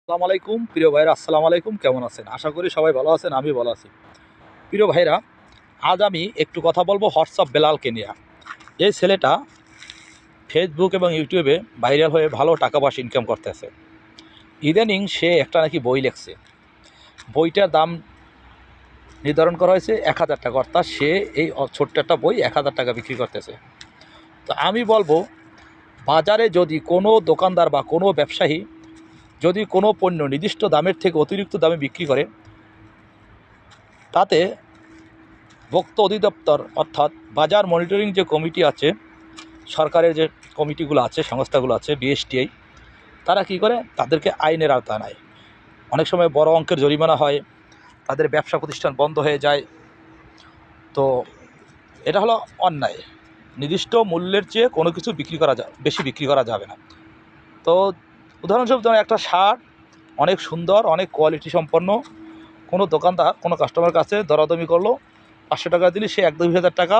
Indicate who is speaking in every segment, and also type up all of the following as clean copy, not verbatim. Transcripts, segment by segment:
Speaker 1: আসসালামু আলাইকুম প্রিয় ভাইরা, আসসালামু আলাইকুম। কেমন আছেন? আশা করি সবাই ভালো আছেন, আমি ভালো আছি। প্রিয় ভাইরা, আজ আমি একটু কথা বলবো হোয়াটসঅ্যাপ বেলালকে নিয়ে। এই ছেলেটা ফেসবুক এবং ইউটিউবে ভাইরাল হয়ে ভালো টাকা পয়সা ইনকাম করতেছে। ইদানিং সে একটা নাকি বই লিখছে। বইটার দাম নির্ধারণ করা হয়েছে ১,০০০ টাকা, অর্থাৎ সে এই ছোট্ট একটা বই ১,০০০ টাকা বিক্রি করতেছে। তো আমি বলবো, বাজারে যদি কোনো দোকানদার বা কোনো ব্যবসায়ী যদি কোনো পণ্য নির্দিষ্ট দামের থেকে অতিরিক্ত দামে বিক্রি করে, তাতে ভোক্তা অধিদপ্তর অর্থাৎ বাজার মনিটরিং যে কমিটি আছে, সরকারের যে কমিটিগুলো আছে, সংস্থাগুলো আছে, বিএসটিআই, তারা কি করে তাদেরকে আইনের আওতায় নেয়। অনেক সময় বড় অঙ্কের জরিমানা হয়, তাদের ব্যবসা প্রতিষ্ঠান বন্ধ হয়ে যায়। তো এটা হলো অন্যায়। নির্দিষ্ট মূল্যের চেয়ে কোনো কিছু বেশি বিক্রি করা যাবে না। তো উদাহরণস্বরূপ ধরুন, একটা শার্ট অনেক সুন্দর, অনেক কোয়ালিটি সম্পন্ন, কোনো দোকানদার কোনো কাস্টমার কাছে দরাদমি করলো, 500 টাকা দিলে সে 1-2 হাজার টাকা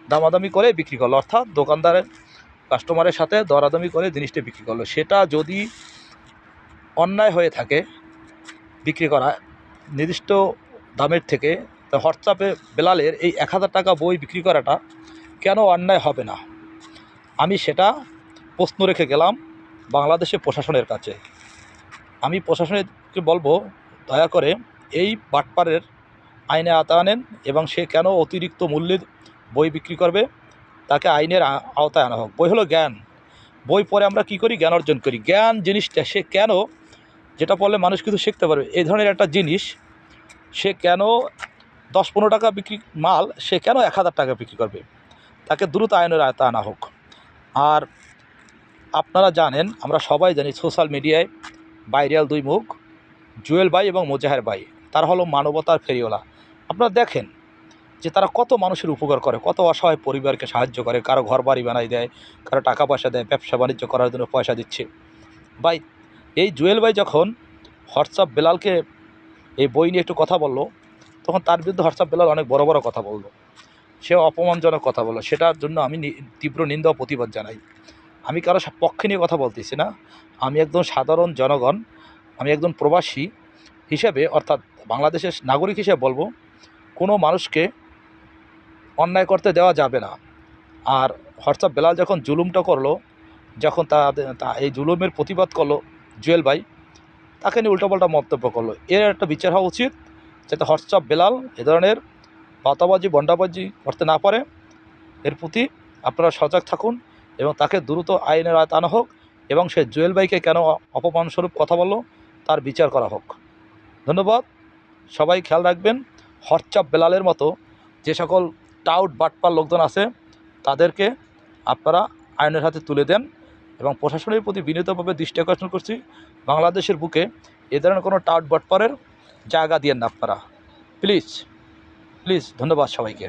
Speaker 1: দামাদামি করে বিক্রি করলো, অর্থাৎ দোকানদারের কাস্টমারের সাথে দরাদমি করে জিনিসটা বিক্রি করলো। সেটা যদি অন্যায় হয়ে থাকে বিক্রি করা নির্দিষ্ট দামের থেকে, তো হোয়াটসঅ্যাপে বেলালের এই 1,000 টাকা বই বিক্রি করাটা কেন অন্যায় হবে না? আমি সেটা প্রশ্ন রেখে গেলাম বাংলাদেশের প্রশাসনের কাছে। আমি প্রশাসনকে বলবো, দয়া করে এই বাটপারের আইনে আওতায় আনেন, এবং সে কেন অতিরিক্ত মূল্যের বই বিক্রি করবে তাকে আইনের আওতায় আনা হোক। বই হলো জ্ঞান। বই পড়ে আমরা কী করি? জ্ঞান অর্জন করি। জ্ঞান জিনিসটা সে কেন, যেটা পড়লে মানুষ কিছু শিখতে পারবে, এই ধরনের একটা জিনিস সে কেন 10-15 টাকা বিক্রি মাল সে কেন 1,000 টাকা বিক্রি করবে? তাকে দ্রুত আইনের আওতায় আনা হোক। আর আপনারা জানেন, আমরা সবাই জানি, সোশ্যাল মিডিয়ায় ভাইরাল দুই মুখ, জুয়েল ভাই এবং মোজাহের ভাই। তারা হলো মানবতার ফেরিওয়ালা। আপনারা দেখেন যে তারা কত মানুষের উপকার করে, কত অসহায় পরিবারকে সাহায্য করে, কারো ঘর বাড়ি বানাই দেয়, কারো টাকা পয়সা দেয়, ব্যবসা বাণিজ্য করার জন্য পয়সা দিচ্ছে। ভাই, এই জুয়েল ভাই যখন হোয়াটসঅ্যাপ বেলালকে এই বই নিয়ে একটু কথা বলল, তখন তার বিরুদ্ধে হোয়াটসঅ্যাপ বেলাল অনেক বড় বড় কথা বলল, সে অপমানজনক কথা বলল। সেটার জন্য আমি তীব্র নিন্দা ও প্রতিবাদ জানাই। আমি কারো পক্ষে নিয়ে কথা বলতেছি না, আমি একজন সাধারণ জনগণ, আমি একজন প্রবাসী হিসেবে, অর্থাৎ বাংলাদেশের নাগরিক হিসেবে বলবো, কোনো মানুষকে অন্যায় করতে দেওয়া যাবে না। আর হোয়াটসঅ্যাপ বেলাল যখন জুলুমটা করলো, যখন এই জুলুমের প্রতিবাদ করলো জুয়েল ভাই, তাকে নিয়ে উল্টোপাল্টা মন্তব্য করলো, এর একটা বিচার হওয়া উচিত, যাতে হোয়াটসঅ্যাপ বেলাল এ ধরনের পাতাবাজি বন্ডাবাজি করতে না পারে। এর প্রতি আপনারা সজাগ থাকুন এবং তাকে দ্রুত আইনের আওতায় আনা হোক, এবং সে জুয়েল ভাইকে কেন অপমানস্বরূপ কথা বলল তার বিচার করা হোক। ধন্যবাদ। সবাই খেয়াল রাখবেন, হোয়াটসঅ্যাপ বেলালের মতো যে সকল টাউট বাটপার লোকজন আছে, তাদেরকে আপনারা আইনের হাতে তুলে দেন, এবং প্রশাসনের প্রতি বিনীতভাবে দৃষ্টি আকর্ষণ করছি, বাংলাদেশের বুকে এ ধরনের কোনো টাউট বাটপারের জায়গা দিয়েন না আপনারা। প্লিজ প্লিজ, ধন্যবাদ সবাইকে।